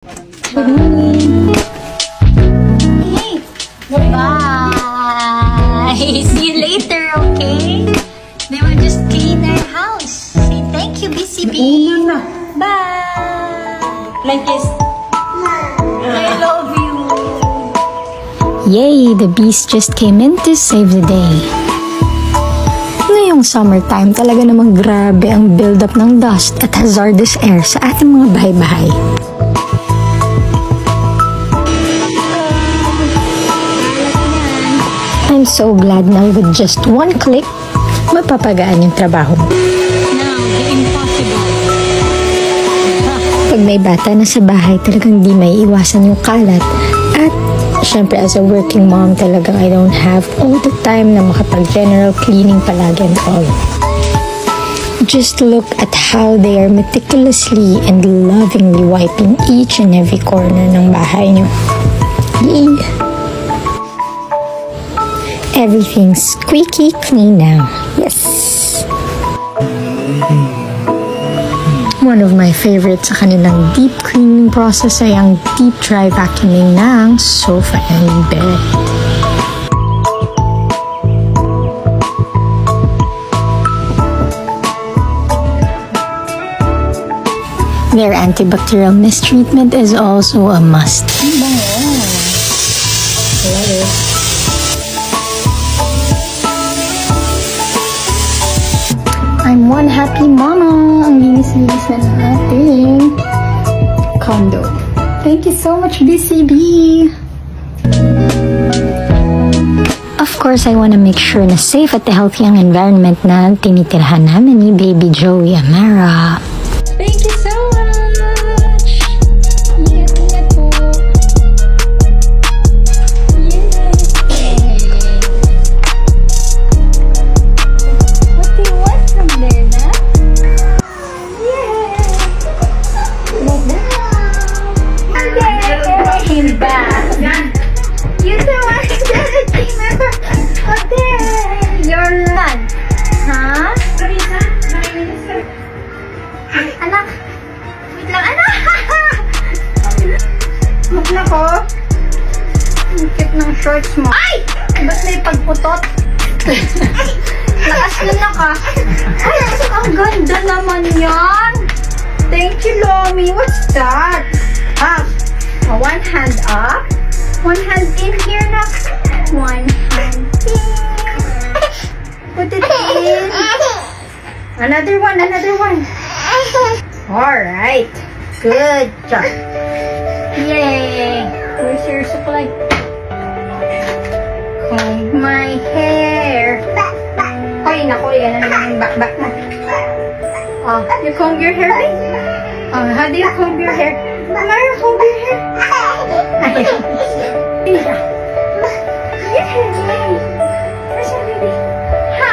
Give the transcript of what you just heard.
Good morning. Hey, bye. See you later, okay? They will just clean our house. Say thank you, BCB. Bye. Like this. I love you. Yay, the bees just came in to save the day. Ngayong summertime, talaga namang grabe ang build-up ng dust at hazardous air sa ating mga bahay-bahay. I'm so glad na with just one click, mapapagaan yung trabaho. Now, the impossible. Pag may bata na sa bahay, talagang di may iwasan yung kalat. At syempre, as a working mom, talagang I don't have all the time na makapag-general cleaning palagi and all. Just look at how they are meticulously and lovingly wiping each and every corner ng bahay nyo. Yay! Everything's squeaky clean now. Yes! One of my favorites sa kanilang deep cleaning process ay ang deep dry vacuuming ng sofa and bed. Their antibacterial mist treatment is also a must. I'm one happy mama. Ang linis-linis na ng ating condo. Thank you so much, BCB. Of course, I want to make sure na safe at healthy ang environment na tinitirhan namin ni Baby Joey Amara. Thank you so much! Ingat po. What do you want from there, na? Yeah! Like that. Okay, came back. You don't want to remember. Okay, your lunch. Huh? Anak! Wait lang, anak! Mukna ko. Ang cute ng shorts mo. Ay! Ba't may pagputot? Lakas na ka. Ay, ang ganda naman yan. Thank you, Lomi. What's that? Up. One hand up. One hand in here na. One hand in. Put it in. Another one, another one. Alright. Good job. Yay. Where's your supply? Comb my hair. Ay, naku, yan na naman yung back mo. Oh, you comb your hair, babe? Oh, how do you comb your hair? Amara, comb your hair. Ayaw. Yay. Where's your baby? Ha!